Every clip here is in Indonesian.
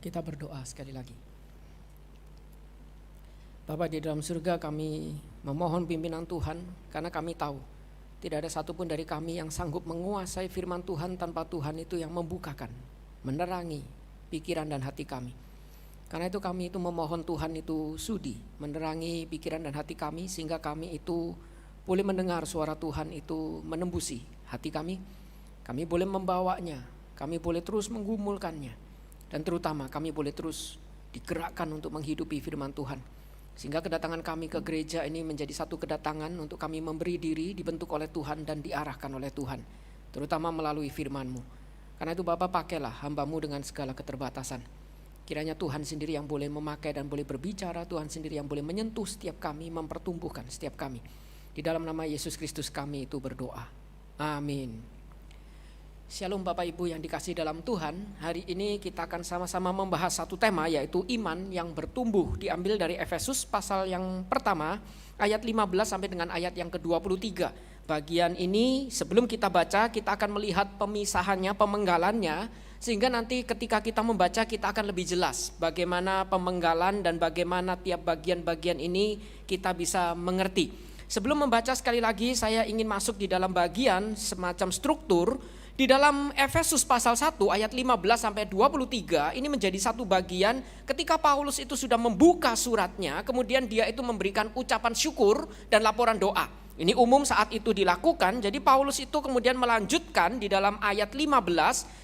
Kita berdoa sekali lagi. Bapa di dalam surga, kami memohon pimpinan Tuhan, karena kami tahu tidak ada satupun dari kami yang sanggup menguasai firman Tuhan tanpa Tuhan itu yang membukakan, menerangi pikiran dan hati kami. Karena itu kami itu memohon Tuhan itu sudi menerangi pikiran dan hati kami, sehingga kami itu boleh mendengar suara Tuhan itu menembusi hati kami. Kami boleh membawanya, kami boleh terus menggumulkannya, dan terutama kami boleh terus digerakkan untuk menghidupi firman Tuhan. Sehingga kedatangan kami ke gereja ini menjadi satu kedatangan untuk kami memberi diri, dibentuk oleh Tuhan dan diarahkan oleh Tuhan, terutama melalui firman-Mu. Karena itu Bapa, pakailah hamba-Mu dengan segala keterbatasan. Kiranya Tuhan sendiri yang boleh memakai dan boleh berbicara, Tuhan sendiri yang boleh menyentuh setiap kami, mempertumbuhkan setiap kami. Di dalam nama Yesus Kristus kami itu berdoa. Amin. Shalom Bapak Ibu yang dikasihi dalam Tuhan. Hari ini kita akan sama-sama membahas satu tema, yaitu iman yang bertumbuh. Diambil dari Efesus pasal yang pertama ayat 15 sampai dengan ayat yang ke-23. Bagian ini sebelum kita baca, kita akan melihat pemisahannya, pemenggalannya, sehingga nanti ketika kita membaca kita akan lebih jelas bagaimana pemenggalan dan bagaimana tiap bagian-bagian ini kita bisa mengerti. Sebelum membaca, sekali lagi saya ingin masuk di dalam bagian semacam struktur. Di dalam Efesus pasal 1 ayat 15 sampai 23 ini menjadi satu bagian ketika Paulus itu sudah membuka suratnya, kemudian dia itu memberikan ucapan syukur dan laporan doa. Ini umum saat itu dilakukan, jadi Paulus itu kemudian melanjutkan di dalam ayat 15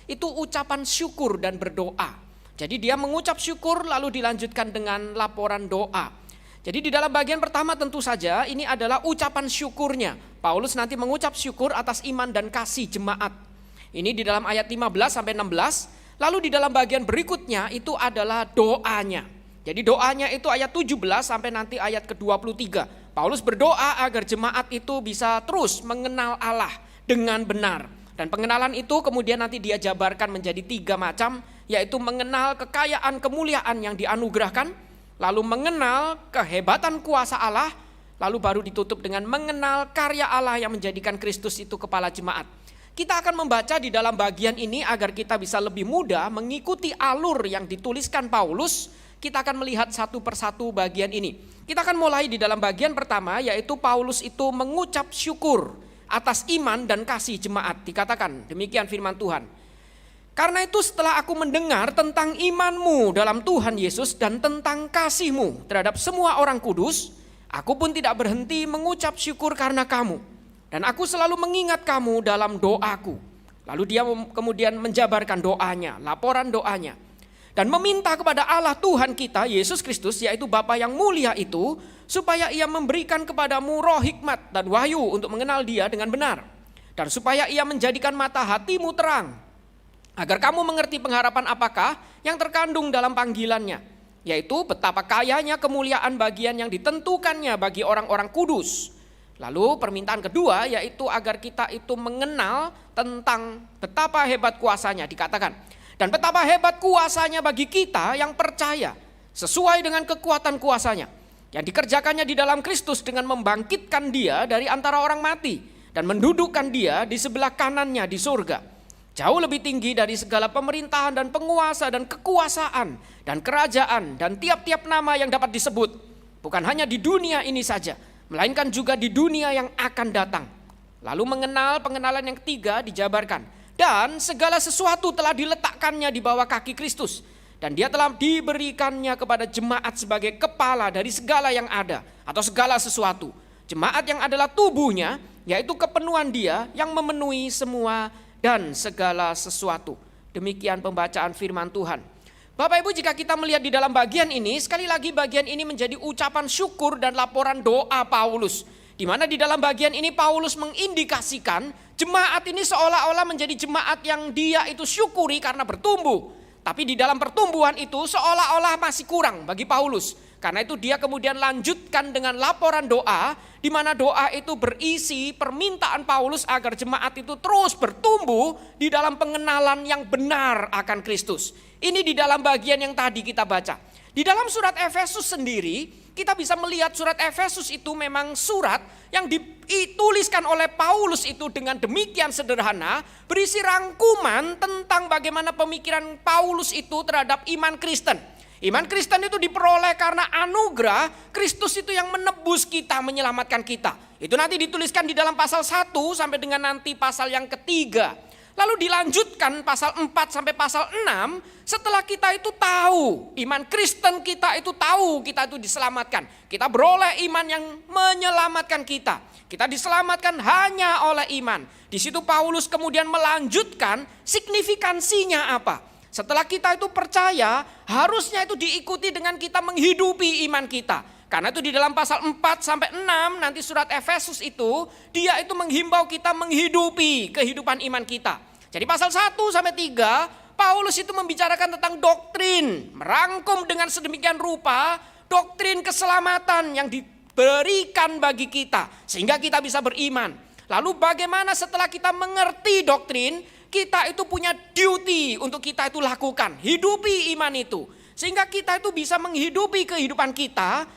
itu ucapan syukur dan berdoa. Jadi dia mengucap syukur lalu dilanjutkan dengan laporan doa. Jadi di dalam bagian pertama tentu saja ini adalah ucapan syukurnya. Paulus nanti mengucap syukur atas iman dan kasih jemaat. Ini di dalam ayat 15 sampai 16. Lalu di dalam bagian berikutnya itu adalah doanya. Jadi doanya itu ayat 17 sampai nanti ayat ke-23. Paulus berdoa agar jemaat itu bisa terus mengenal Allah dengan benar. Dan pengenalan itu kemudian nanti dia jabarkan menjadi 3 macam, yaitu mengenal kekayaan kemuliaan yang dianugerahkan, lalu mengenal kehebatan kuasa Allah, lalu baru ditutup dengan mengenal karya Allah yang menjadikan Kristus itu kepala jemaat. Kita akan membaca di dalam bagian ini agar kita bisa lebih mudah mengikuti alur yang dituliskan Paulus. Kita akan melihat satu persatu bagian ini. Kita akan mulai di dalam bagian pertama, yaitu Paulus itu mengucap syukur atas iman dan kasih jemaat. Dikatakan demikian firman Tuhan. Karena itu setelah aku mendengar tentang imanmu dalam Tuhan Yesus dan tentang kasihmu terhadap semua orang kudus, aku pun tidak berhenti mengucap syukur karena kamu. Dan aku selalu mengingat kamu dalam doaku. Lalu dia kemudian menjabarkan doanya, laporan doanya. Dan meminta kepada Allah Tuhan kita, Yesus Kristus, yaitu Bapa yang mulia itu, supaya ia memberikan kepadamu roh hikmat dan wahyu untuk mengenal dia dengan benar. Dan supaya ia menjadikan mata hatimu terang, agar kamu mengerti pengharapan apakah yang terkandung dalam panggilannya, yaitu betapa kayanya kemuliaan bagian yang ditentukannya bagi orang-orang kudus. Lalu permintaan kedua yaitu agar kita itu mengenal tentang betapa hebat kuasanya, dikatakan. Dan betapa hebat kuasanya bagi kita yang percaya, sesuai dengan kekuatan kuasanya yang dikerjakannya di dalam Kristus dengan membangkitkan dia dari antara orang mati dan mendudukkan dia di sebelah kanannya di surga, jauh lebih tinggi dari segala pemerintahan dan penguasa dan kekuasaan dan kerajaan dan tiap-tiap nama yang dapat disebut, bukan hanya di dunia ini saja, melainkan juga di dunia yang akan datang. Lalu mengenal pengenalan yang ketiga dijabarkan. Dan segala sesuatu telah diletakkannya di bawah kaki Kristus. Dan dia telah diberikannya kepada jemaat sebagai kepala dari segala yang ada atau segala sesuatu. Jemaat yang adalah tubuhnya, yaitu kepenuhan dia yang memenuhi semua dan segala sesuatu. Demikian pembacaan firman Tuhan. Bapak Ibu, jika kita melihat di dalam bagian ini, sekali lagi bagian ini menjadi ucapan syukur dan laporan doa Paulus. Di mana di dalam bagian ini Paulus mengindikasikan jemaat ini seolah-olah menjadi jemaat yang dia itu syukuri karena bertumbuh. Tapi di dalam pertumbuhan itu seolah-olah masih kurang bagi Paulus. Karena itu dia kemudian lanjutkan dengan laporan doa, di mana doa itu berisi permintaan Paulus agar jemaat itu terus bertumbuh di dalam pengenalan yang benar akan Kristus. Ini di dalam bagian yang tadi kita baca. Di dalam surat Efesus sendiri, kita bisa melihat surat Efesus itu memang surat yang dituliskan oleh Paulus itu dengan demikian sederhana, berisi rangkuman tentang bagaimana pemikiran Paulus itu terhadap iman Kristen. Iman Kristen itu diperoleh karena anugerah Kristus itu yang menebus kita, menyelamatkan kita. Itu nanti dituliskan di dalam pasal 1 sampai dengan nanti pasal yang ketiga. Lalu dilanjutkan pasal 4 sampai pasal 6, setelah kita itu tahu, iman Kristen kita itu tahu, kita itu diselamatkan. Kita beroleh iman yang menyelamatkan kita. Kita diselamatkan hanya oleh iman. Di situ Paulus kemudian melanjutkan signifikansinya apa. Setelah kita itu percaya, harusnya itu diikuti dengan kita menghidupi iman kita. Karena itu di dalam pasal 4 sampai 6 nanti surat Efesus itu dia itu menghimbau kita menghidupi kehidupan iman kita. Jadi pasal 1 sampai 3 Paulus itu membicarakan tentang doktrin, merangkum dengan sedemikian rupa doktrin keselamatan yang diberikan bagi kita sehingga kita bisa beriman. Lalu bagaimana setelah kita mengerti doktrin, kita itu punya duty untuk kita itu lakukan, hidupi iman itu. Sehingga kita itu bisa menghidupi kehidupan kita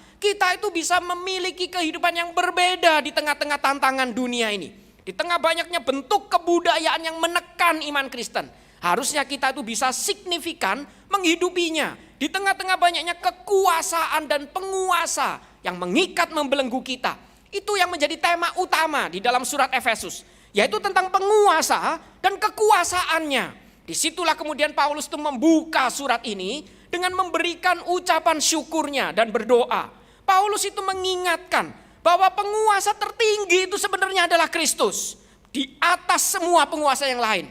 itu bisa memiliki kehidupan yang berbeda di tengah-tengah tantangan dunia ini. Di tengah banyaknya bentuk kebudayaan yang menekan iman Kristen, harusnya kita itu bisa signifikan menghidupinya. Di tengah-tengah banyaknya kekuasaan dan penguasa yang mengikat membelenggu kita. Itu yang menjadi tema utama di dalam surat Efesus, yaitu tentang penguasa dan kekuasaannya. Disitulah kemudian Paulus itu membuka surat ini dengan memberikan ucapan syukurnya dan berdoa. Paulus itu mengingatkan bahwa penguasa tertinggi itu sebenarnya adalah Kristus. Di atas semua penguasa yang lain.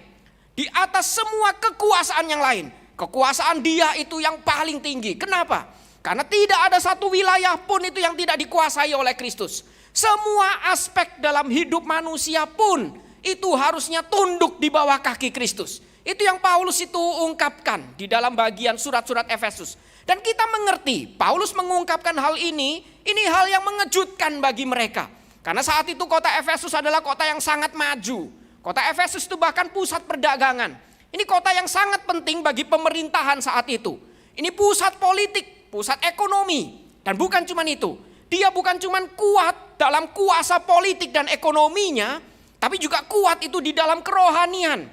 Di atas semua kekuasaan yang lain. Kekuasaan dia itu yang paling tinggi. Kenapa? Karena tidak ada satu wilayah pun itu yang tidak dikuasai oleh Kristus. Semua aspek dalam hidup manusia pun itu harusnya tunduk di bawah kaki Kristus. Itu yang Paulus itu ungkapkan di dalam bagian surat-surat Efesus. Dan kita mengerti, Paulus mengungkapkan hal ini hal yang mengejutkan bagi mereka. Karena saat itu kota Efesus adalah kota yang sangat maju. Kota Efesus itu bahkan pusat perdagangan. Ini kota yang sangat penting bagi pemerintahan saat itu. Ini pusat politik, pusat ekonomi. Dan bukan cuma itu, dia bukan cuma kuat dalam kuasa politik dan ekonominya, tapi juga kuat itu di dalam kerohanian.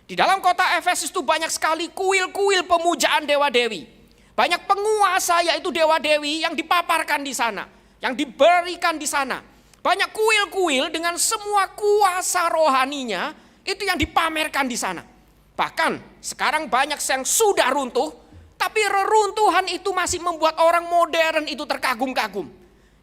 Di dalam kota Efesus itu banyak sekali kuil-kuil pemujaan dewa-dewi. Banyak penguasa yaitu dewa-dewi yang dipaparkan di sana, yang diberikan di sana. Banyak kuil-kuil dengan semua kuasa rohaninya itu yang dipamerkan di sana. Bahkan sekarang banyak yang sudah runtuh, tapi reruntuhan itu masih membuat orang modern itu terkagum-kagum.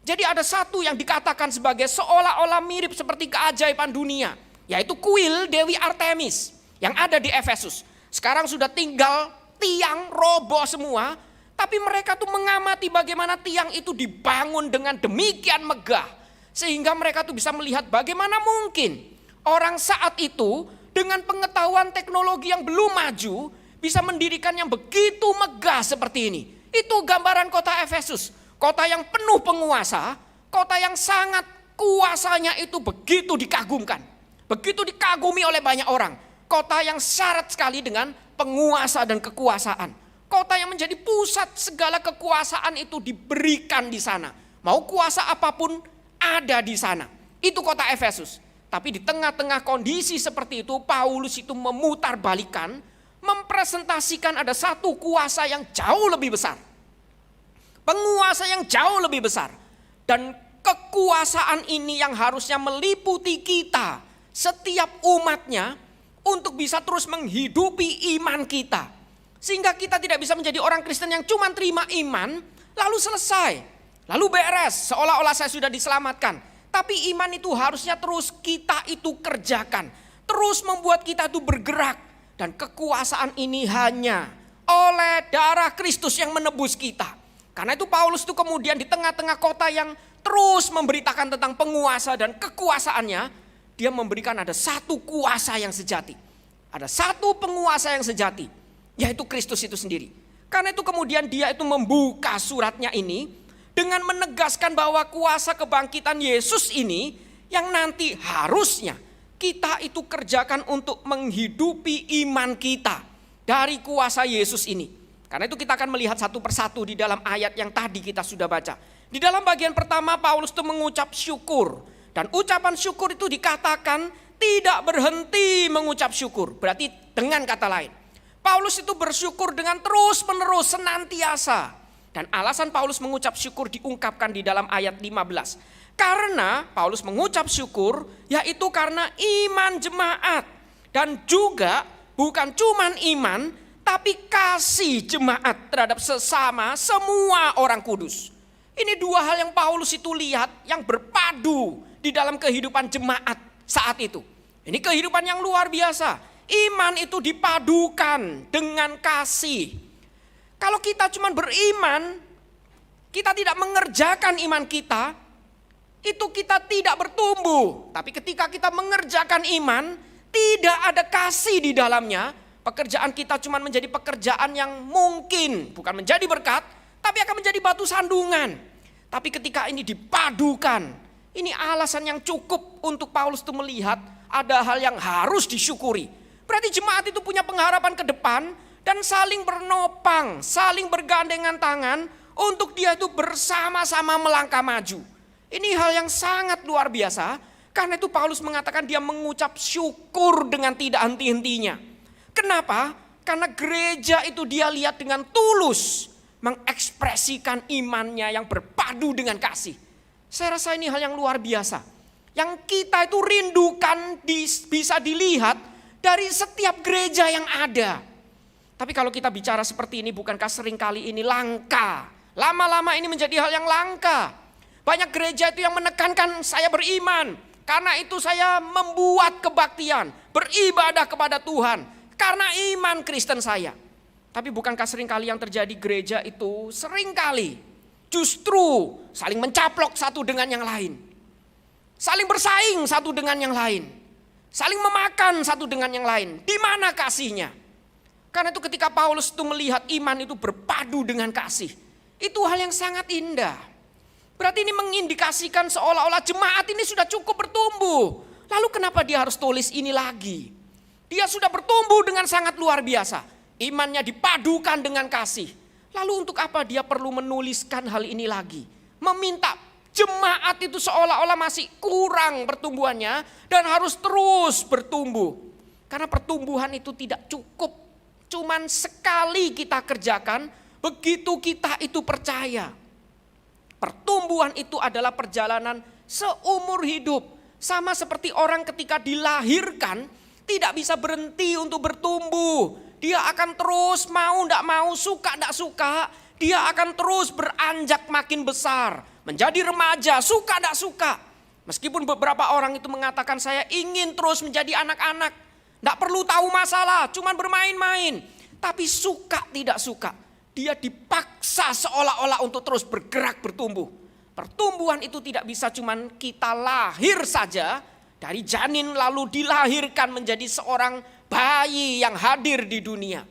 Jadi ada satu yang dikatakan sebagai seolah-olah mirip seperti keajaiban dunia, yaitu kuil Dewi Artemis yang ada di Efesus. Sekarang sudah tinggal tiang roboh semua, tapi mereka tuh mengamati bagaimana tiang itu dibangun dengan demikian megah, sehingga mereka tuh bisa melihat bagaimana mungkin orang saat itu dengan pengetahuan teknologi yang belum maju bisa mendirikan yang begitu megah seperti ini. Itu gambaran kota Efesus, kota yang penuh penguasa, kota yang sangat kuasanya itu begitu dikagumkan, begitu dikagumi oleh banyak orang. Kota yang syarat sekali dengan penguasa dan kekuasaan. Kota yang menjadi pusat segala kekuasaan itu diberikan di sana. Mau kuasa apapun ada di sana. Itu kota Efesus. Tapi di tengah-tengah kondisi seperti itu, Paulus itu memutarbalikkan, mempresentasikan ada satu kuasa yang jauh lebih besar. Penguasa yang jauh lebih besar. Dan kekuasaan ini yang harusnya meliputi kita, setiap umatnya, untuk bisa terus menghidupi iman kita. Sehingga kita tidak bisa menjadi orang Kristen yang cuma terima iman, lalu selesai. Lalu beres, seolah-olah saya sudah diselamatkan. Tapi iman itu harusnya terus kita itu kerjakan. Terus membuat kita itu bergerak. Dan kekuasaan ini hanya oleh darah Kristus yang menebus kita. Karena itu Paulus itu kemudian di tengah-tengah kota yang terus memberitakan tentang penguasa dan kekuasaannya, dia memberikan ada satu kuasa yang sejati. Ada satu penguasa yang sejati, yaitu Kristus itu sendiri. Karena itu kemudian dia itu membuka suratnya ini dengan menegaskan bahwa kuasa kebangkitan Yesus ini yang nanti harusnya kita itu kerjakan untuk menghidupi iman kita dari kuasa Yesus ini. Karena itu kita akan melihat satu persatu di dalam ayat yang tadi kita sudah baca. Di dalam bagian pertama Paulus itu mengucap syukur. Dan ucapan syukur itu dikatakan tidak berhenti mengucap syukur. Berarti dengan kata lain, Paulus itu bersyukur dengan terus menerus senantiasa. Dan alasan Paulus mengucap syukur diungkapkan di dalam ayat 15. Karena Paulus mengucap syukur yaitu karena iman jemaat. Dan juga bukan cuman iman, tapi kasih jemaat terhadap sesama semua orang kudus. Ini dua hal yang Paulus itu lihat yang berpadu di dalam kehidupan jemaat saat itu. Ini kehidupan yang luar biasa. Iman itu dipadukan dengan kasih. Kalau kita cuma beriman, kita tidak mengerjakan iman kita, itu kita tidak bertumbuh. Tapi ketika kita mengerjakan iman, tidak ada kasih di dalamnya, pekerjaan kita cuma menjadi pekerjaan yang mungkin bukan menjadi berkat, tapi akan menjadi batu sandungan. Tapi ketika ini dipadukan, ini alasan yang cukup untuk Paulus itu melihat ada hal yang harus disyukuri. Berarti jemaat itu punya pengharapan ke depan dan saling bernopang, saling bergandengan tangan untuk dia itu bersama-sama melangkah maju. Ini hal yang sangat luar biasa. Karena itu Paulus mengatakan dia mengucap syukur dengan tidak henti-hentinya. Kenapa? Karena gereja itu dia lihat dengan tulus mengekspresikan imannya yang berpadu dengan kasih. Saya rasa ini hal yang luar biasa. Yang kita itu rindukan bisa dilihat dari setiap gereja yang ada. Tapi kalau kita bicara seperti ini, bukankah seringkali ini langka? Lama-lama ini menjadi hal yang langka. Banyak gereja itu yang menekankan saya beriman. Karena itu saya membuat kebaktian, beribadah kepada Tuhan. Karena iman Kristen saya. Tapi bukankah seringkali yang terjadi gereja itu seringkali justru saling mencaplok satu dengan yang lain. Saling bersaing satu dengan yang lain. Saling memakan satu dengan yang lain. Di mana kasihnya? Karena itu ketika Paulus itu melihat iman itu berpadu dengan kasih. Itu hal yang sangat indah. Berarti ini mengindikasikan seolah-olah jemaat ini sudah cukup bertumbuh. Lalu kenapa dia harus tulis ini lagi? Dia sudah bertumbuh dengan sangat luar biasa. Imannya dipadukan dengan kasih. Lalu untuk apa dia perlu menuliskan hal ini lagi? Meminta jemaat itu seolah-olah masih kurang pertumbuhannya dan harus terus bertumbuh. Karena pertumbuhan itu tidak cukup. Cuman sekali kita kerjakan, begitu kita itu percaya. Pertumbuhan itu adalah perjalanan seumur hidup. Sama seperti orang ketika dilahirkan tidak bisa berhenti untuk bertumbuh. Dia akan terus mau tidak mau, suka tidak suka. Dia akan terus beranjak makin besar. Menjadi remaja, suka tidak suka. Meskipun beberapa orang itu mengatakan saya ingin terus menjadi anak-anak. Tidak perlu tahu masalah, cuma bermain-main. Tapi suka tidak suka. Dia dipaksa seolah-olah untuk terus bergerak bertumbuh. Pertumbuhan itu tidak bisa cuman kita lahir saja dari janin lalu dilahirkan menjadi seorang bayi yang hadir di dunia.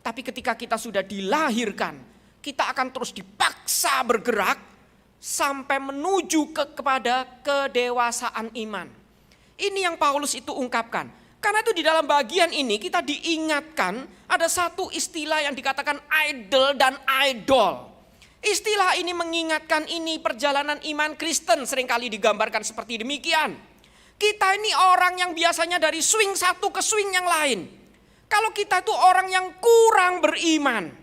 Tapi ketika kita sudah dilahirkan, kita akan terus dipaksa bergerak sampai menuju kepada kedewasaan iman. Ini yang Paulus itu ungkapkan. Karena itu di dalam bagian ini kita diingatkan ada satu istilah yang dikatakan idol dan idol. Istilah ini mengingatkan ini perjalanan iman Kristen seringkali digambarkan seperti demikian. Kita ini orang yang biasanya dari swing satu ke swing yang lain. Kalau kita itu orang yang kurang beriman,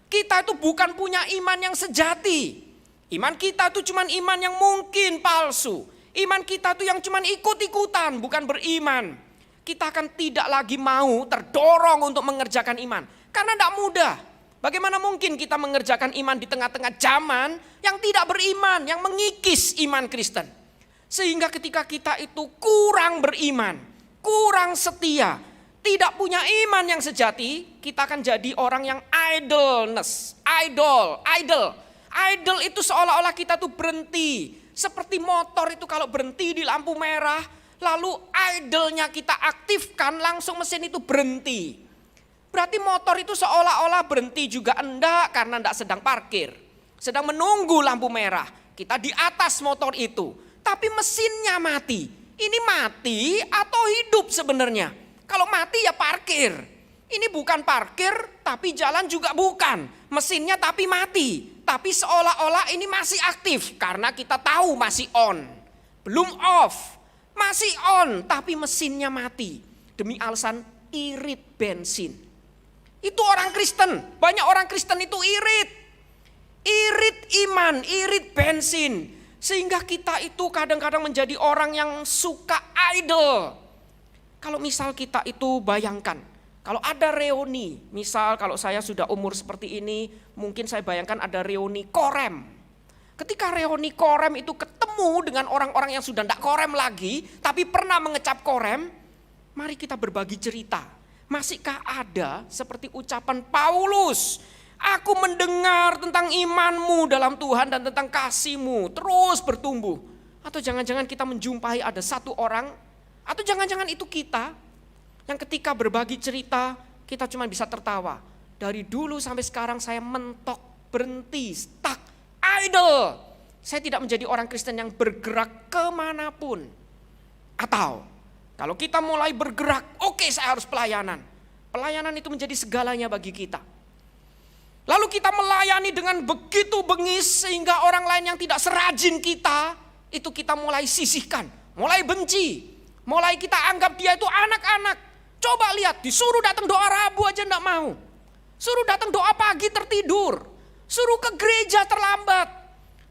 kita itu bukan punya iman yang sejati. Iman kita itu cuma iman yang mungkin palsu. Iman kita itu yang cuma ikut-ikutan, bukan beriman. Kita akan tidak lagi mau terdorong untuk mengerjakan iman. Karena tidak mudah. Bagaimana mungkin kita mengerjakan iman di tengah-tengah zaman yang tidak beriman, yang mengikis iman Kristen. Sehingga ketika kita itu kurang beriman, kurang setia, tidak punya iman yang sejati, kita akan jadi orang yang idol. Idol itu seolah-olah kita tuh berhenti. Seperti motor itu kalau berhenti di lampu merah, lalu idolnya kita aktifkan, langsung mesin itu berhenti. Berarti motor itu seolah-olah berhenti juga enggak, karena enggak sedang parkir. Sedang menunggu lampu merah. Kita di atas motor itu. Tapi mesinnya mati. Ini mati atau hidup sebenarnya? Kalau mati ya parkir. Ini bukan parkir, tapi jalan juga bukan. Mesinnya tapi mati. Tapi seolah-olah ini masih aktif karena kita tahu masih on. Belum off, masih on tapi mesinnya mati. Demi alasan irit bensin. Itu orang Kristen, banyak orang Kristen itu irit. Irit iman, irit bensin. Sehingga kita itu kadang-kadang menjadi orang yang suka idle. Kalau misal kita itu bayangkan, kalau ada reuni, misal kalau saya sudah umur seperti ini, mungkin saya bayangkan ada reuni korem. Ketika reuni korem itu ketemu dengan orang-orang yang sudah tidak korem lagi, tapi pernah mengecap korem, mari kita berbagi cerita. Masihkah ada seperti ucapan Paulus, aku mendengar tentang imanmu dalam Tuhan dan tentang kasihmu terus bertumbuh. Atau jangan-jangan kita menjumpai ada satu orang, atau jangan-jangan itu kita, yang ketika berbagi cerita, kita cuma bisa tertawa. Dari dulu sampai sekarang saya mentok, berhenti, stuck, idle. Saya tidak menjadi orang Kristen yang bergerak kemanapun. Atau kalau kita mulai bergerak, oke, saya harus pelayanan. Pelayanan itu menjadi segalanya bagi kita. Lalu kita melayani dengan begitu bengis sehingga orang lain yang tidak serajin kita, itu kita mulai sisihkan, mulai benci. Mulai kita anggap dia itu anak-anak. Coba lihat, disuruh datang doa Rabu aja enggak mau. Suruh datang doa pagi tertidur. Suruh ke gereja terlambat.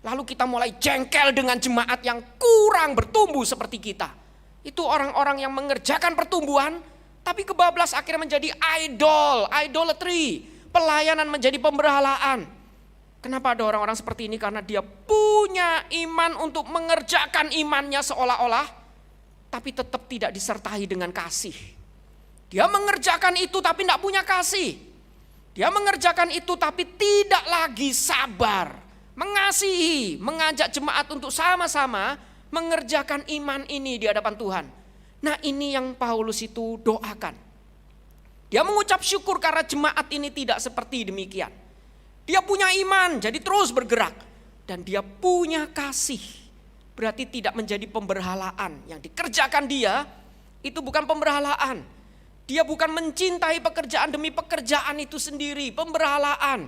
Lalu kita mulai jengkel dengan jemaat yang kurang bertumbuh seperti kita. Itu orang-orang yang mengerjakan pertumbuhan, tapi kebablas akhirnya menjadi idolatry. Pelayanan menjadi pemberhalaan. Kenapa ada orang-orang seperti ini? Karena dia punya iman untuk mengerjakan imannya seolah-olah, tapi tetap tidak disertai dengan kasih. Dia mengerjakan itu tapi tidak punya kasih. Dia mengerjakan itu tapi tidak lagi sabar, mengasihi, mengajak jemaat untuk sama-sama mengerjakan iman ini di hadapan Tuhan. Nah, ini yang Paulus itu doakan. Dia mengucap syukur karena jemaat ini tidak seperti demikian. Dia punya iman jadi terus bergerak. Dan dia punya kasih. Berarti tidak menjadi pemberhalaan. Yang dikerjakan dia itu bukan pemberhalaan. Dia bukan mencintai pekerjaan demi pekerjaan itu sendiri. Pemberhalaan.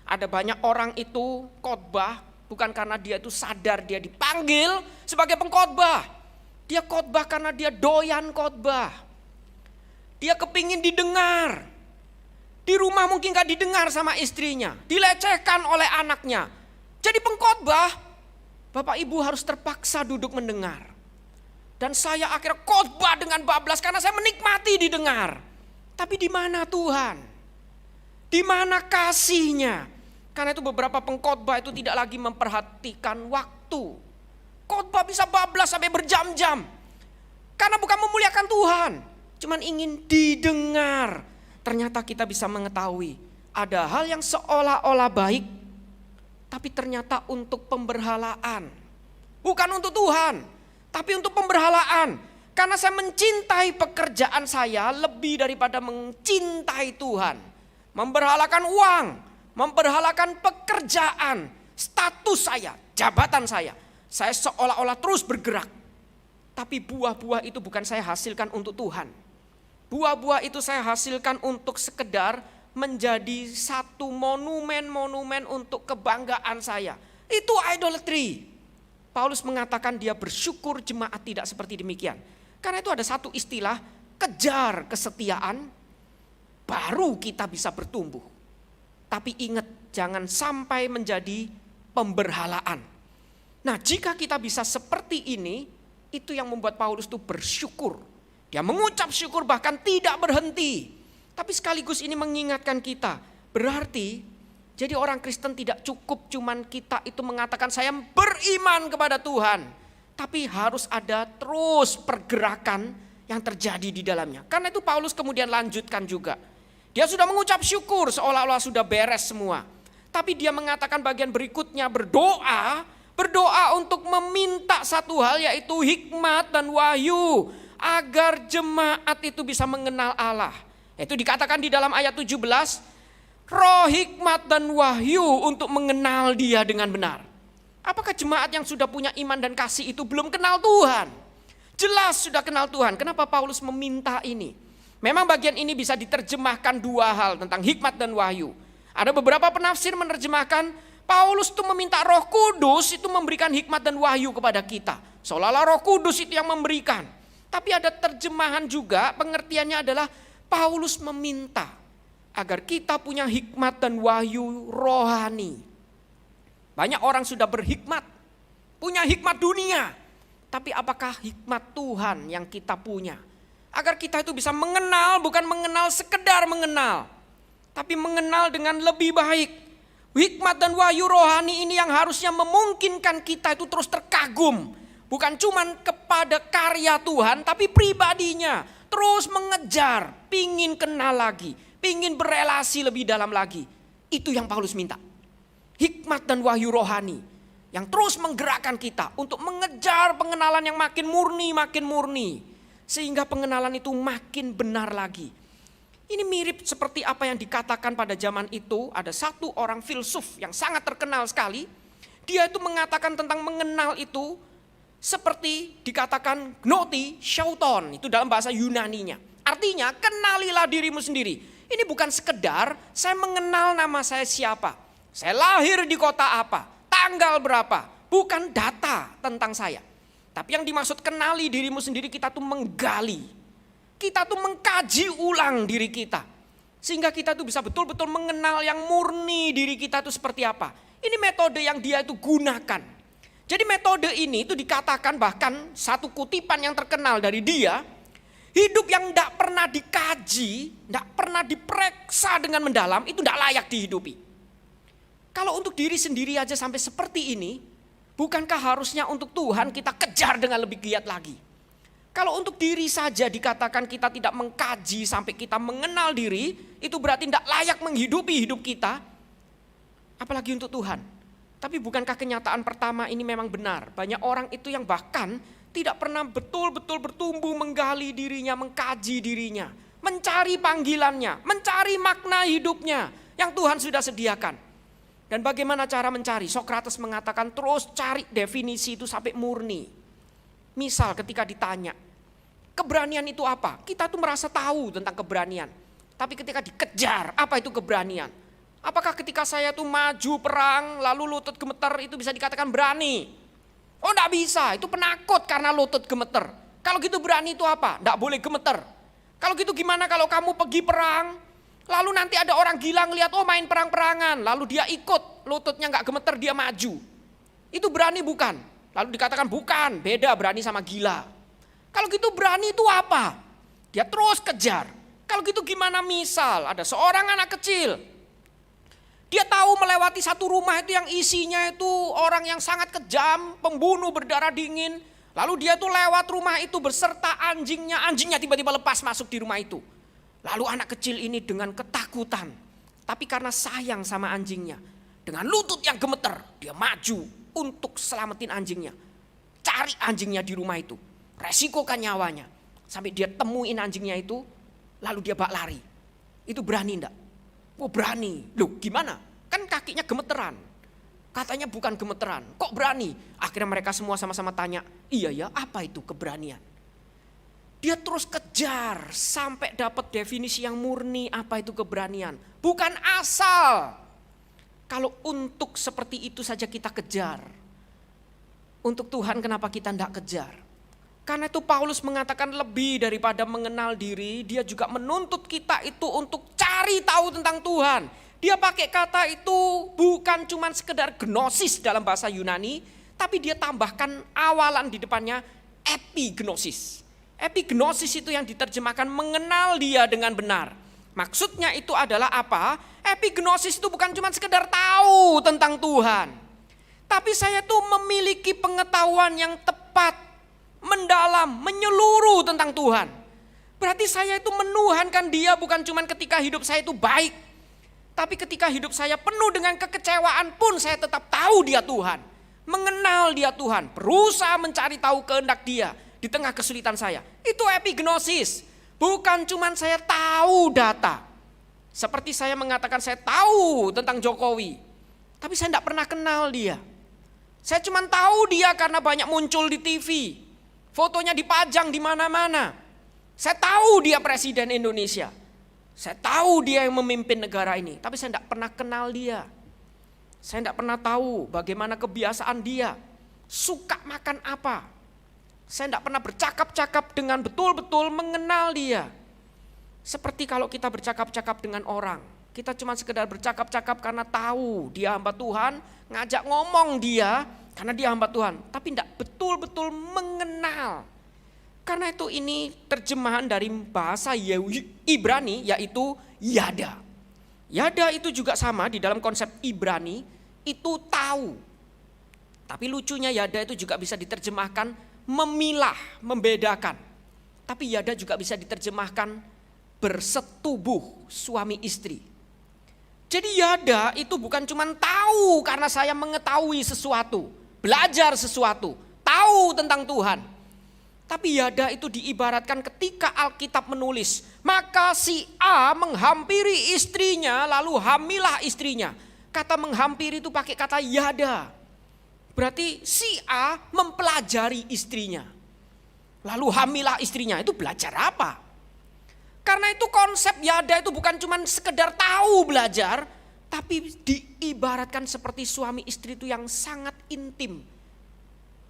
Ada banyak orang itu khotbah bukan karena dia itu sadar dia dipanggil sebagai pengkhotbah. Dia khotbah karena dia doyan khotbah. Dia kepingin didengar. Di rumah mungkin gak didengar sama istrinya. Dilecehkan oleh anaknya. Jadi pengkhotbah, Bapak Ibu harus terpaksa duduk mendengar. Dan saya akhirnya khotbah dengan bablas karena saya menikmati didengar. Tapi di mana Tuhan? Di mana kasihnya? Karena itu beberapa pengkhotbah itu tidak lagi memperhatikan waktu. Khotbah bisa bablas sampai berjam-jam. Karena bukan memuliakan Tuhan, cuman ingin didengar. Ternyata kita bisa mengetahui ada hal yang seolah-olah baik, tapi ternyata untuk pemberhalaan. Bukan untuk Tuhan, tapi untuk pemberhalaan. Karena saya mencintai pekerjaan saya lebih daripada mencintai Tuhan. Memberhalakan uang, memberhalakan pekerjaan, status saya, jabatan saya. Saya seolah-olah terus bergerak. Tapi buah-buah itu bukan saya hasilkan untuk Tuhan. Buah-buah itu saya hasilkan untuk sekedar menjadi satu monumen-monumen untuk kebanggaan saya. Itu idolatry. Paulus mengatakan dia bersyukur jemaat tidak seperti demikian. Karena itu ada satu istilah, kejar kesetiaan, baru kita bisa bertumbuh. Tapi ingat, jangan sampai menjadi pemberhalaan. Nah, jika kita bisa seperti ini, itu yang membuat Paulus itu bersyukur. Dia mengucap syukur bahkan tidak berhenti. Tapi sekaligus ini mengingatkan kita, berarti jadi orang Kristen tidak cukup cuman kita itu mengatakan saya beriman kepada Tuhan. Tapi harus ada terus pergerakan yang terjadi di dalamnya. Karena itu Paulus kemudian lanjutkan juga. Dia sudah mengucap syukur seolah-olah sudah beres semua. Tapi dia mengatakan bagian berikutnya berdoa untuk meminta satu hal yaitu hikmat dan wahyu. Agar jemaat itu bisa mengenal Allah. Itu dikatakan di dalam ayat 17. Roh hikmat dan wahyu untuk mengenal Dia dengan benar. Apakah jemaat yang sudah punya iman dan kasih itu belum kenal Tuhan? Jelas sudah kenal Tuhan. Kenapa Paulus meminta ini? Memang bagian ini bisa diterjemahkan dua hal tentang hikmat dan wahyu. Ada beberapa penafsir menerjemahkan Paulus itu meminta Roh Kudus itu memberikan hikmat dan wahyu kepada kita. Seolah-olah Roh Kudus itu yang memberikan. Tapi ada terjemahan juga pengertiannya adalah Paulus meminta agar kita punya hikmat dan wahyu rohani. Banyak orang sudah berhikmat, punya hikmat dunia. Tapi apakah hikmat Tuhan yang kita punya? Agar kita itu bisa mengenal, bukan mengenal sekedar mengenal, tapi mengenal dengan lebih baik. Hikmat dan wahyu rohani ini yang harusnya memungkinkan kita itu terus terkagum. Bukan cuman kepada karya Tuhan, tapi pribadinya. Terus mengejar, pingin kenal lagi, pingin berelasi lebih dalam lagi. Itu yang Paulus minta. Hikmat dan wahyu rohani yang terus menggerakkan kita untuk mengejar pengenalan yang makin murni. Sehingga pengenalan itu makin benar lagi. Ini mirip seperti apa yang dikatakan pada zaman itu. Ada satu orang filsuf yang sangat terkenal sekali. Dia itu mengatakan tentang mengenal itu seperti dikatakan gnoti shauton. Itu dalam bahasa Yunaninya. Artinya kenalilah dirimu sendiri. Ini bukan sekedar saya mengenal nama saya siapa. Saya lahir di kota apa, tanggal berapa. Bukan data tentang saya. Tapi yang dimaksud kenali dirimu sendiri, kita tuh menggali. Kita tuh mengkaji ulang diri kita. Sehingga kita tuh bisa betul-betul mengenal yang murni diri kita tuh seperti apa. Ini metode yang dia itu gunakan. Jadi metode ini itu dikatakan bahkan satu kutipan yang terkenal dari dia. Hidup yang tidak pernah dikaji, tidak pernah diperiksa dengan mendalam, itu tidak layak dihidupi. Kalau untuk diri sendiri aja sampai seperti ini, bukankah harusnya untuk Tuhan kita kejar dengan lebih giat lagi? Kalau untuk diri saja dikatakan kita tidak mengkaji sampai kita mengenal diri, itu berarti tidak layak menghidupi hidup kita. Apalagi untuk Tuhan. Tapi bukankah kenyataan pertama ini memang benar? Banyak orang itu yang bahkan tidak pernah betul-betul bertumbuh menggali dirinya, mengkaji dirinya. Mencari panggilannya, mencari makna hidupnya yang Tuhan sudah sediakan. Dan bagaimana cara mencari? Sokrates mengatakan terus cari definisi itu sampai murni. Misal ketika ditanya, keberanian itu apa? Kita tuh merasa tahu tentang keberanian. Tapi ketika dikejar, apa itu keberanian? Apakah ketika saya tuh maju perang, lalu lutut gemeter itu bisa dikatakan berani? Oh enggak bisa, itu penakut karena lutut gemeter. Kalau gitu berani itu apa? Enggak boleh gemeter. Kalau gitu gimana kalau kamu pergi perang, lalu nanti ada orang gila ngeliat, oh main perang-perangan. Lalu dia ikut, lututnya gak gemeter, dia maju. Itu berani bukan? Lalu dikatakan bukan, beda berani sama gila. Kalau gitu berani itu apa? Dia terus kejar. Kalau gitu gimana misal ada seorang anak kecil. Dia tahu melewati satu rumah itu yang isinya itu orang yang sangat kejam, pembunuh berdarah dingin. Lalu dia tuh lewat rumah itu beserta anjingnya tiba-tiba lepas masuk di rumah itu. Lalu anak kecil ini dengan ketakutan, tapi karena sayang sama anjingnya, dengan lutut yang gemeter, dia maju untuk selamatin anjingnya. Cari anjingnya di rumah itu, resikokan nyawanya. Sampai dia temuin anjingnya itu, lalu dia bak lari. Itu berani enggak? Oh berani. Loh gimana? Kan kakinya gemeteran. Katanya bukan gemeteran, kok berani? Akhirnya mereka semua sama-sama tanya, iya ya apa itu keberanian? Dia terus kejar sampai dapat definisi yang murni apa itu keberanian. Bukan asal. Kalau untuk seperti itu saja kita kejar. Untuk Tuhan kenapa kita tidak kejar? Karena itu Paulus mengatakan lebih daripada mengenal diri. Dia juga menuntut kita itu untuk cari tahu tentang Tuhan. Dia pakai kata itu bukan cuma sekedar gnosis dalam bahasa Yunani. Tapi dia tambahkan awalan di depannya epignosis. Epignosis itu yang diterjemahkan mengenal dia dengan benar. Maksudnya itu adalah apa? Epignosis itu bukan cuma sekedar tahu tentang Tuhan. Tapi saya tuh memiliki pengetahuan yang tepat, mendalam, menyeluruh tentang Tuhan. Berarti saya itu menuhankan dia bukan cuma ketika hidup saya itu baik. Tapi ketika hidup saya penuh dengan kekecewaan pun saya tetap tahu dia Tuhan. Mengenal dia Tuhan, berusaha mencari tahu kehendak dia. Di tengah kesulitan saya, itu epignosis. Bukan cuman saya tahu data. Seperti saya mengatakan saya tahu tentang Jokowi, tapi saya tidak pernah kenal dia. Saya cuman tahu dia karena banyak muncul di TV, fotonya dipajang di mana-mana. Saya tahu dia presiden Indonesia. Saya tahu dia yang memimpin negara ini. Tapi saya tidak pernah kenal dia. Saya tidak pernah tahu bagaimana kebiasaan dia. Suka makan apa. Saya tidak pernah bercakap-cakap dengan betul-betul mengenal dia. Seperti kalau kita bercakap-cakap dengan orang. Kita cuma sekedar bercakap-cakap karena tahu dia hamba Tuhan. Ngajak ngomong dia karena dia hamba Tuhan. Tapi tidak betul-betul mengenal. Karena itu ini terjemahan dari bahasa Ibrani yaitu yada. Yada itu juga sama di dalam konsep Ibrani itu tahu. Tapi lucunya yada itu juga bisa diterjemahkan memilah, membedakan. Tapi yada juga bisa diterjemahkan bersetubuh suami istri. Jadi yada itu bukan cuma tahu karena saya mengetahui sesuatu, belajar sesuatu, tahu tentang Tuhan. Tapi yada itu diibaratkan ketika Alkitab menulis, maka si A menghampiri istrinya lalu hamilah istrinya. Kata menghampiri itu pakai kata yada. Berarti si A mempelajari istrinya. Lalu hamilah istrinya, itu belajar apa? Karena itu konsep yada itu bukan cuma sekedar tahu belajar, tapi diibaratkan seperti suami istri itu yang sangat intim.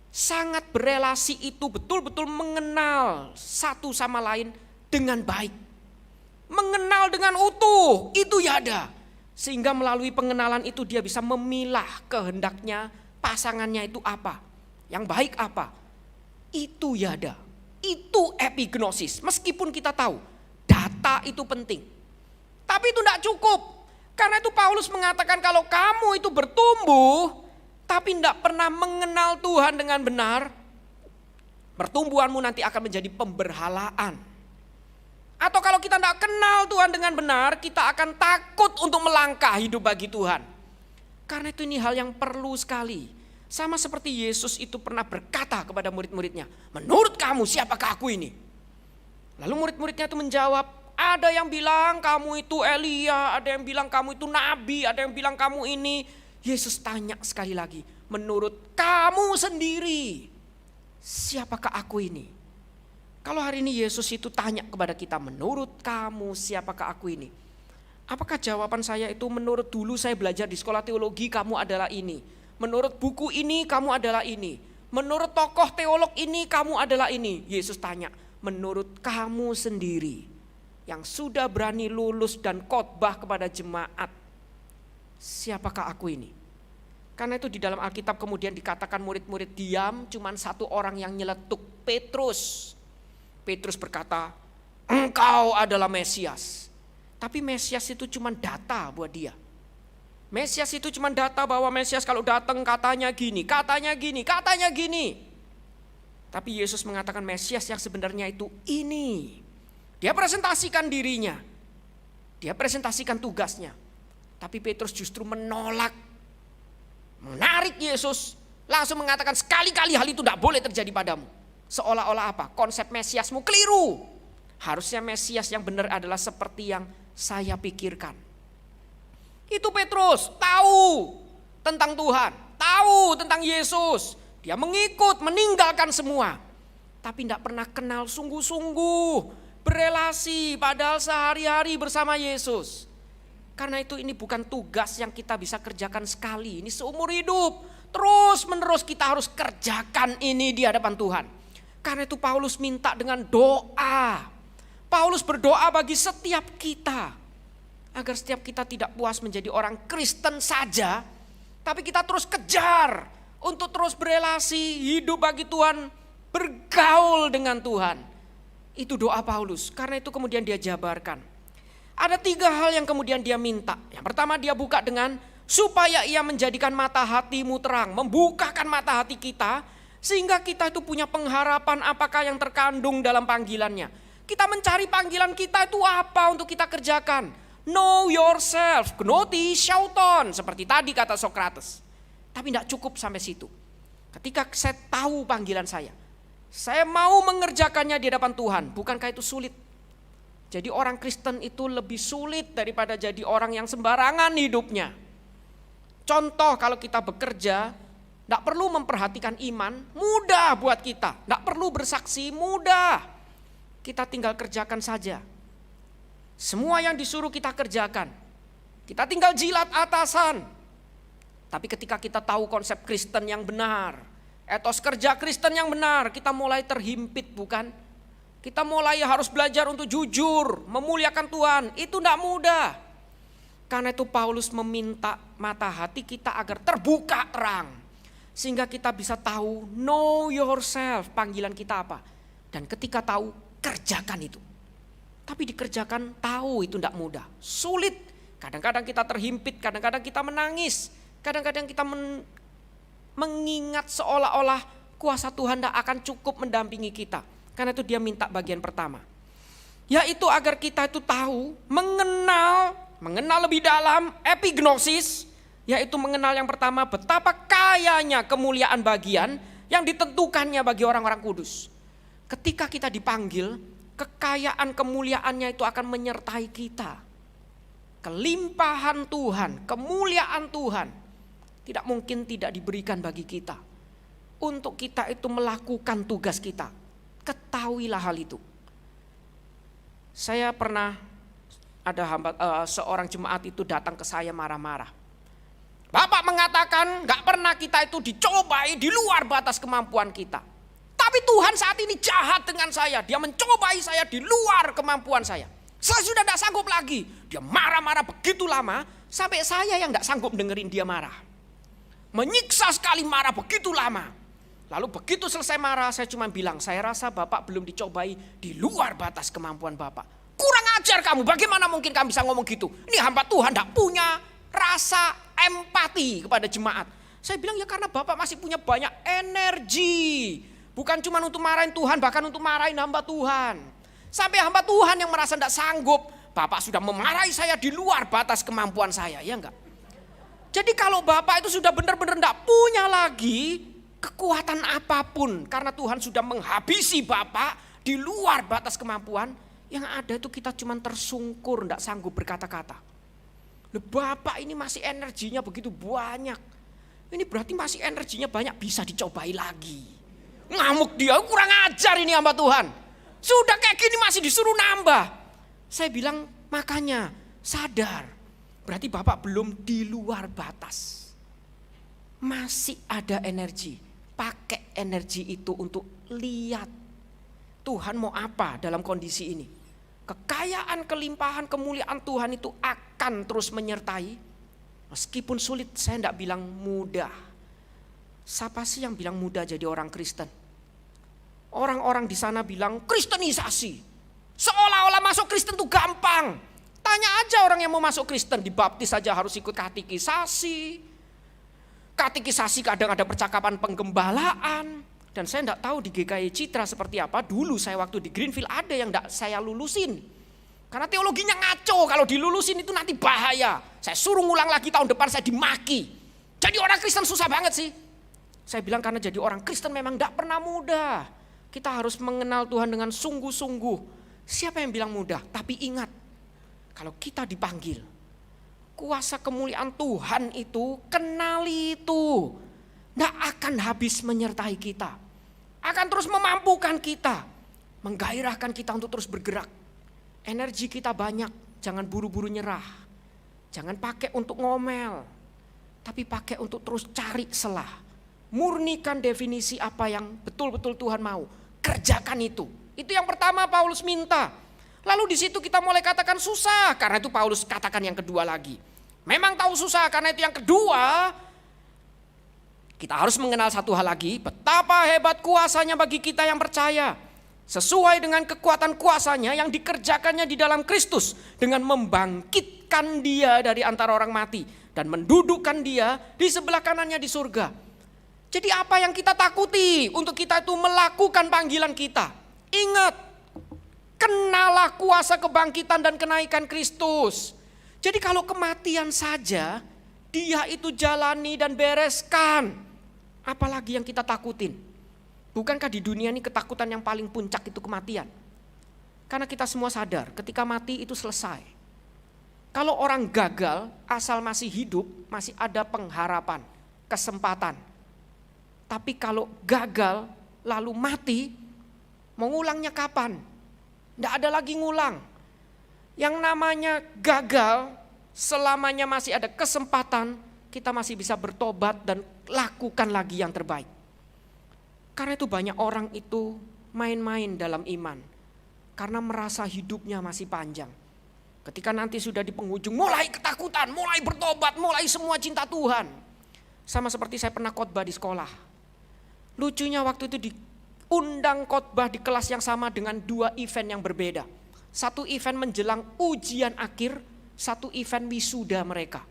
Sangat berelasi itu betul-betul mengenal satu sama lain dengan baik. Mengenal dengan utuh, itu yada. Sehingga melalui pengenalan itu dia bisa memilah kehendaknya pasangannya itu apa. Yang baik apa. Itu yada. Itu epignosis. Meskipun kita tahu data itu penting. Tapi itu tidak cukup. Karena itu Paulus mengatakan kalau kamu itu bertumbuh tapi tidak pernah mengenal Tuhan dengan benar, pertumbuhanmu nanti akan menjadi pemberhalaan. Atau kalau kita tidak kenal Tuhan dengan benar, kita akan takut untuk melangkah hidup bagi Tuhan. Karena itu ini hal yang perlu sekali. Sama seperti Yesus itu pernah berkata kepada murid-muridnya, menurut kamu siapakah aku ini? Lalu murid-muridnya itu menjawab, ada yang bilang kamu itu Elia, ada yang bilang kamu itu Nabi, ada yang bilang kamu ini. Yesus tanya sekali lagi, menurut kamu sendiri, siapakah aku ini? Kalau hari ini Yesus itu tanya kepada kita, menurut kamu siapakah aku ini? Apakah jawaban saya itu menurut dulu saya belajar di sekolah teologi kamu adalah ini. Menurut buku ini kamu adalah ini. Menurut tokoh teolog ini kamu adalah ini. Yesus tanya, menurut kamu sendiri yang sudah berani lulus dan khotbah kepada jemaat, siapakah aku ini? Karena itu di dalam Alkitab kemudian dikatakan murid-murid diam, cuman satu orang yang nyeletuk, Petrus. Petrus berkata, engkau adalah Mesias. Tapi Mesias itu cuman data buat dia. Mesias itu cuman data bahwa Mesias kalau datang katanya gini, katanya gini, katanya gini. Tapi Yesus mengatakan Mesias yang sebenarnya itu ini. Dia presentasikan dirinya. Dia presentasikan tugasnya. Tapi Petrus justru menolak, menarik Yesus, langsung mengatakan sekali-kali hal itu tidak boleh terjadi padamu. Seolah-olah apa? Konsep Mesiasmu keliru. Harusnya Mesias yang benar adalah seperti yang saya pikirkan. Itu Petrus tahu tentang Tuhan, tahu tentang Yesus. Dia mengikut, meninggalkan semua. Tapi tidak pernah kenal sungguh-sungguh, berelasi padahal sehari-hari bersama Yesus. Karena itu ini bukan tugas yang kita bisa kerjakan sekali. Ini seumur hidup. Terus menerus kita harus kerjakan ini di hadapan Tuhan. Karena itu Paulus minta dengan doa. Paulus berdoa bagi setiap kita. Agar setiap kita tidak puas menjadi orang Kristen saja. Tapi kita terus kejar. Untuk terus berelasi, hidup bagi Tuhan. Bergaul dengan Tuhan. Itu doa Paulus. Karena itu kemudian dia jabarkan. Ada 3 hal yang kemudian dia minta. Yang pertama dia buka dengan supaya ia menjadikan mata hatimu terang. Membukakan mata hati kita sehingga kita itu punya pengharapan apakah yang terkandung dalam panggilannya. Kita mencari panggilan kita itu apa untuk kita kerjakan. Know yourself, gnoti shauton. Seperti tadi kata Sokrates. Tapi tidak cukup sampai situ. Ketika saya tahu panggilan saya mau mengerjakannya di hadapan Tuhan. Bukankah itu sulit? Jadi orang Kristen itu lebih sulit daripada jadi orang yang sembarangan hidupnya. Contoh kalau kita bekerja, tidak perlu memperhatikan iman, mudah buat kita. Tidak perlu bersaksi, mudah. kita tinggal kerjakan saja. Semua yang disuruh kita kerjakan. Kita tinggal jilat atasan. Tapi ketika kita tahu konsep Kristen yang benar, etos kerja Kristen yang benar, kita mulai terhimpit, bukan? Kita mulai harus belajar untuk jujur, memuliakan Tuhan. Itu tidak mudah. Karena itu Paulus meminta mata hati kita agar terbuka terang. Sehingga kita bisa tahu, know yourself, panggilan kita apa. Dan ketika tahu, kerjakan itu. Tapi dikerjakan tahu itu tidak mudah, sulit. Kadang-kadang kita terhimpit, kadang-kadang kita menangis. Kadang-kadang kita mengingat seolah-olah kuasa Tuhan tidak akan cukup mendampingi kita. Karena itu dia minta bagian pertama. Yaitu agar kita itu tahu, mengenal lebih dalam, epignosis. Yaitu mengenal yang pertama betapa kayanya kemuliaan bagian yang ditentukannya bagi orang-orang kudus. Ketika kita dipanggil, kekayaan kemuliaannya itu akan menyertai kita. Kelimpahan Tuhan, kemuliaan Tuhan tidak mungkin tidak diberikan bagi kita. Untuk kita itu melakukan tugas kita. Ketahuilah hal itu. Saya pernah ada seorang jemaat itu datang ke saya marah-marah. Bapak mengatakan gak pernah kita itu dicobai di luar batas kemampuan kita. Tapi Tuhan saat ini jahat dengan saya. Dia mencobai saya di luar kemampuan saya. Saya sudah gak sanggup lagi. Dia marah-marah begitu lama sampai saya yang gak sanggup dengerin dia marah. Menyiksa sekali marah begitu lama. Lalu begitu selesai marah saya cuma bilang, saya rasa Bapak belum dicobai di luar batas kemampuan Bapak. Kurang ajar kamu, bagaimana mungkin kamu bisa ngomong gitu? Ini hamba Tuhan gak punya rasa empati kepada jemaat. Saya bilang ya karena Bapak masih punya banyak energi. Bukan cuma untuk marahin Tuhan, bahkan untuk marahin hamba Tuhan. Sampai hamba Tuhan yang merasa tidak sanggup, Bapak sudah memarahi saya di luar batas kemampuan saya, ya enggak? Jadi kalau Bapak itu sudah benar-benar tidak punya lagi kekuatan apapun. Karena Tuhan sudah menghabisi Bapak di luar batas kemampuan. Yang ada itu kita cuma tersungkur, tidak sanggup berkata-kata. Bapak ini masih energinya begitu banyak. Ini berarti masih energinya banyak, bisa dicobai lagi. Ngamuk dia, kurang ajar ini hamba Tuhan. Sudah kayak gini masih disuruh nambah. Saya bilang makanya sadar. Berarti Bapak belum di luar batas. Masih ada energi. Pakai energi itu untuk lihat Tuhan mau apa dalam kondisi ini. Kekayaan, kelimpahan, kemuliaan Tuhan itu akan terus menyertai. Meskipun sulit, saya tidak bilang mudah. Siapa sih yang bilang mudah jadi orang Kristen? Orang-orang di sana bilang kristenisasi. Seolah-olah masuk Kristen itu gampang. Tanya aja orang yang mau masuk Kristen, dibaptis saja harus ikut katekisasi. Katekisasi kadang ada percakapan penggembalaan. Dan saya tidak tahu di GKI Citra seperti apa. Dulu saya waktu di Greenfield ada yang tidak saya lulusin. Karena teologinya ngaco, kalau dilulusin itu nanti bahaya. Saya suruh ngulang lagi tahun depan saya dimaki. Jadi orang Kristen susah banget sih. Saya bilang karena jadi orang Kristen memang tidak pernah mudah. Kita harus mengenal Tuhan dengan sungguh-sungguh. Siapa yang bilang mudah? Tapi ingat, kalau kita dipanggil, kuasa kemuliaan Tuhan itu, kenali itu. Tidak akan habis menyertai kita. Akan terus memampukan kita. Menggairahkan kita untuk terus bergerak. Energi kita banyak, jangan buru-buru nyerah. Jangan pakai untuk ngomel. Tapi pakai untuk terus cari celah. Murnikan definisi apa yang betul-betul Tuhan mau. Kerjakan itu. Itu yang pertama Paulus minta. Lalu di situ kita mulai katakan susah. Karena itu Paulus katakan yang kedua lagi. Memang tahu susah, karena itu yang kedua. Kita harus mengenal satu hal lagi, betapa hebat kuasanya bagi kita yang percaya. Sesuai dengan kekuatan kuasanya yang dikerjakannya di dalam Kristus. Dengan membangkitkan dia dari antara orang mati. Dan mendudukkan dia di sebelah kanannya di surga. Jadi apa yang kita takuti untuk kita itu melakukan panggilan kita. Ingat, kenalah kuasa kebangkitan dan kenaikan Kristus. Jadi kalau kematian saja, dia itu jalani dan bereskan. Apalagi yang kita takutin. Bukankah di dunia ini ketakutan yang paling puncak itu kematian? Karena kita semua sadar ketika mati itu selesai. Kalau orang gagal asal masih hidup masih ada pengharapan, kesempatan. Tapi kalau gagal lalu mati, mau ngulangnya kapan? Tidak ada lagi ngulang. Yang namanya gagal, selamanya masih ada kesempatan, kita masih bisa bertobat dan lakukan lagi yang terbaik. Karena itu banyak orang itu main-main dalam iman. Karena merasa hidupnya masih panjang. Ketika nanti sudah di penghujung, mulai ketakutan, mulai bertobat, mulai semua cinta Tuhan. Sama seperti saya pernah khotbah di sekolah. Lucunya waktu itu diundang khotbah di kelas yang sama dengan 2 event yang berbeda. Satu event menjelang ujian akhir, satu event wisuda mereka.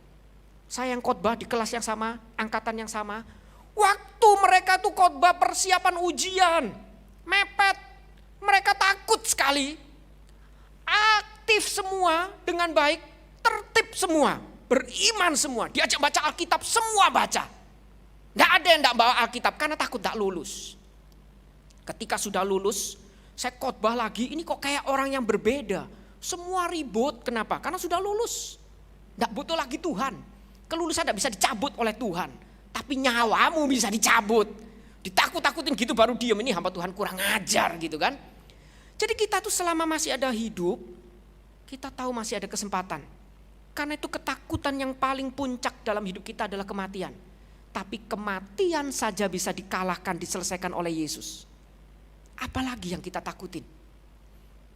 Saya yang khotbah di kelas yang sama, angkatan yang sama. Waktu mereka tuh khotbah persiapan ujian, mepet. Mereka takut sekali. Aktif semua dengan baik, tertib semua, beriman semua. Diajak baca Alkitab, semua baca. Tidak ada yang tidak bawa Alkitab karena takut tidak lulus. Ketika sudah lulus, saya khotbah lagi, ini kok kayak orang yang berbeda. Semua ribut, kenapa? Karena sudah lulus. Tidak butuh lagi Tuhan. Kelulusan tidak bisa dicabut oleh Tuhan. Tapi nyawamu bisa dicabut. Ditakut-takutin gitu baru diem, ini hamba Tuhan kurang ajar gitu kan. Jadi kita tuh selama masih ada hidup, kita tahu masih ada kesempatan. Karena itu ketakutan yang paling puncak dalam hidup kita adalah kematian. Tapi kematian saja bisa dikalahkan, diselesaikan oleh Yesus. Apalagi yang kita takutin?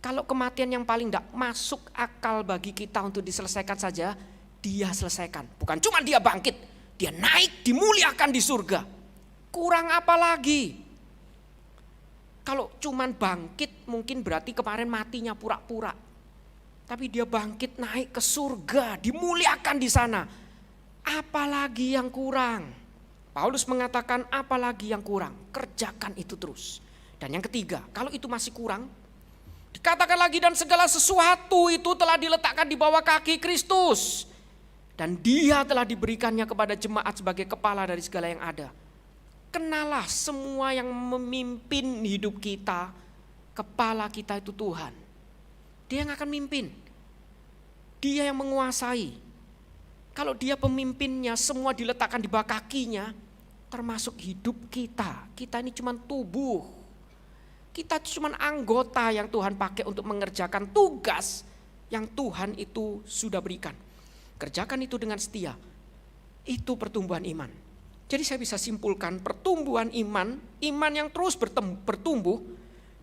Kalau kematian yang paling tidak masuk akal bagi kita untuk diselesaikan saja, dia selesaikan. Bukan cuma dia bangkit, dia naik, dimuliakan di surga. Kurang apa lagi? Kalau cuman bangkit mungkin berarti kemarin matinya pura-pura. Tapi dia bangkit naik ke surga, dimuliakan di sana. Apalagi yang kurang? Paulus mengatakan apalagi yang kurang? Kerjakan itu terus. Dan yang ketiga, kalau itu masih kurang, dikatakan lagi dan segala sesuatu itu telah diletakkan di bawah kaki Kristus. Dan dia telah diberikannya kepada jemaat sebagai kepala dari segala yang ada. Kenalah semua yang memimpin hidup kita, kepala kita itu Tuhan. Dia yang akan mimpin. Dia yang menguasai. Kalau dia pemimpinnya, semua diletakkan di bawah kakinya, termasuk hidup kita. Kita ini cuma tubuh. Kita cuma anggota yang Tuhan pakai untuk mengerjakan tugas yang Tuhan itu sudah berikan. Kerjakan itu dengan setia. Itu pertumbuhan iman. Jadi saya bisa simpulkan pertumbuhan iman yang terus bertumbuh,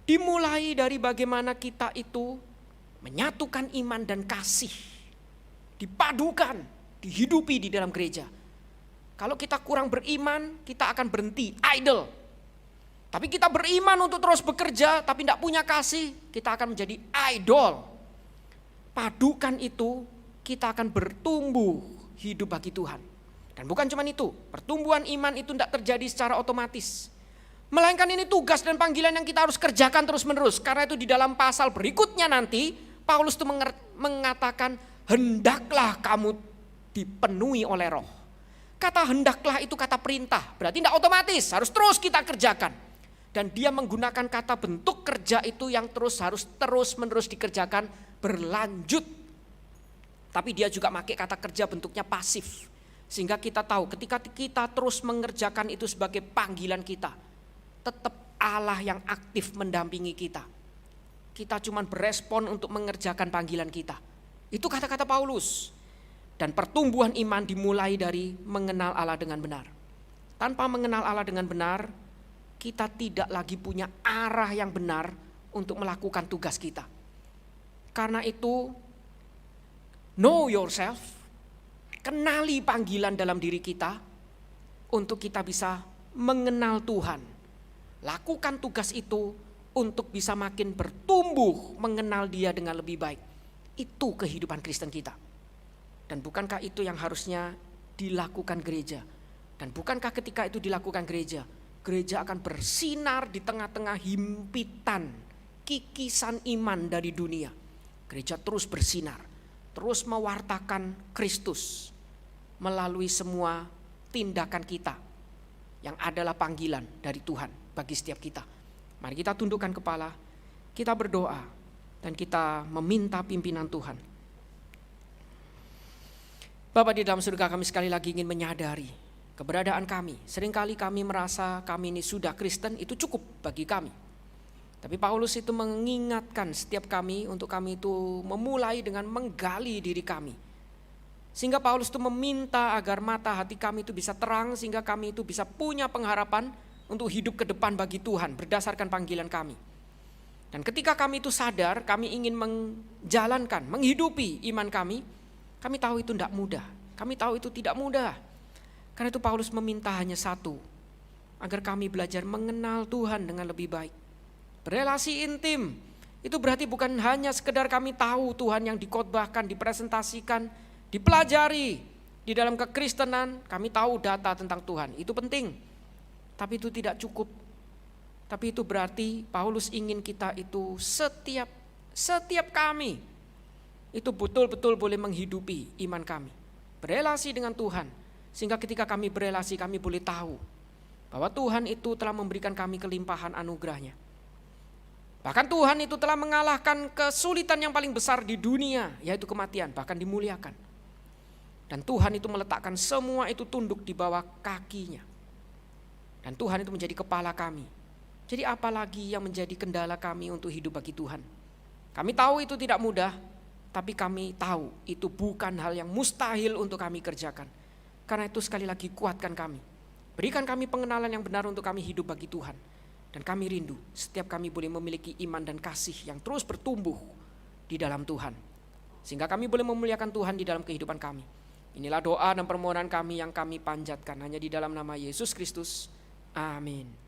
dimulai dari bagaimana kita itu menyatukan iman dan kasih. Dipadukan, dihidupi di dalam gereja. Kalau kita kurang beriman, kita akan berhenti, idle. Tapi kita beriman untuk terus bekerja, tapi tidak punya kasih, kita akan menjadi idol. Padukan itu, kita akan bertumbuh hidup bagi Tuhan. Dan bukan cuma itu, pertumbuhan iman itu tidak terjadi secara otomatis. Melainkan ini tugas dan panggilan yang kita harus kerjakan terus menerus. Karena itu di dalam pasal berikutnya nanti, Paulus itu mengatakan, hendaklah kamu dipenuhi oleh Roh. Kata hendaklah itu kata perintah, berarti tidak otomatis, harus terus kita kerjakan. Dan dia menggunakan kata bentuk kerja itu yang harus terus menerus dikerjakan, berlanjut. Tapi dia juga pakai kata kerja bentuknya pasif. Sehingga kita tahu ketika kita terus mengerjakan itu sebagai panggilan kita, tetap Allah yang aktif mendampingi kita. Kita cuma berespon untuk mengerjakan panggilan kita. Itu kata-kata Paulus. Dan pertumbuhan iman dimulai dari mengenal Allah dengan benar. Tanpa mengenal Allah dengan benar, kita tidak lagi punya arah yang benar untuk melakukan tugas kita. Karena itu, know yourself, kenali panggilan dalam diri kita untuk kita bisa mengenal Tuhan. Lakukan tugas itu untuk bisa makin bertumbuh mengenal Dia dengan lebih baik. Itu kehidupan Kristen kita. Dan bukankah itu yang harusnya dilakukan gereja? Dan bukankah ketika itu dilakukan gereja, gereja akan bersinar di tengah-tengah himpitan, kikisan iman dari dunia. Gereja terus bersinar, terus mewartakan Kristus melalui semua tindakan kita yang adalah panggilan dari Tuhan bagi setiap kita. Mari kita tundukkan kepala, kita berdoa dan kita meminta pimpinan Tuhan. Bapa di dalam surga, kami sekali lagi ingin menyadari keberadaan kami. Seringkali kami merasa kami ini sudah Kristen, itu cukup bagi kami. Tapi Paulus itu mengingatkan setiap kami untuk kami itu memulai dengan menggali diri kami. Sehingga Paulus itu meminta agar mata hati kami itu bisa terang, sehingga kami itu bisa punya pengharapan untuk hidup ke depan bagi Tuhan berdasarkan panggilan kami. Dan ketika kami itu sadar, kami ingin menjalankan, menghidupi iman kami tahu itu tidak mudah. Kami tahu itu tidak mudah. Karena itu Paulus meminta hanya satu, agar kami belajar mengenal Tuhan dengan lebih baik. Berelasi intim, itu berarti bukan hanya sekedar kami tahu Tuhan yang dikhotbahkan, dipresentasikan, dipelajari. Di dalam kekristenan kami tahu data tentang Tuhan, itu penting. Tapi itu tidak cukup. Tapi itu berarti Paulus ingin kita itu setiap kami itu betul-betul boleh menghidupi iman kami. Berelasi dengan Tuhan, sehingga ketika kami berelasi kami boleh tahu bahwa Tuhan itu telah memberikan kami kelimpahan anugerahnya. Bahkan Tuhan itu telah mengalahkan kesulitan yang paling besar di dunia, yaitu kematian, bahkan dimuliakan. Dan Tuhan itu meletakkan semua itu tunduk di bawah kakinya. Dan Tuhan itu menjadi kepala kami. Jadi apalagi yang menjadi kendala kami untuk hidup bagi Tuhan? Kami tahu itu tidak mudah, tapi kami tahu itu bukan hal yang mustahil untuk kami kerjakan. Karena itu sekali lagi kuatkan kami. Berikan kami pengenalan yang benar untuk kami hidup bagi Tuhan. Dan kami rindu setiap kami boleh memiliki iman dan kasih yang terus bertumbuh di dalam Tuhan. Sehingga kami boleh memuliakan Tuhan di dalam kehidupan kami. Inilah doa dan permohonan kami yang kami panjatkan hanya di dalam nama Yesus Kristus. Amin.